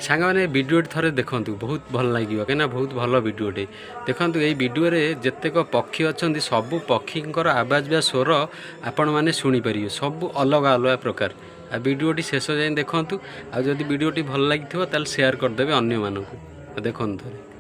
सांग मैंने भिडियो थे देखूँ बहुत भल लगे कहीं बहुत भल भिडियोटे देखूँ ये भिडियो जितेक पक्षी अच्छा सबू पक्षींर आवाज बा स्वर आपण मैंने शुणिपारे सब अलग अलग प्रकार आ भिडियोटी शेष जाए देखूँ आदि भिडियोटी भल लगी सेयार करदे अन्य मानक देखो थे।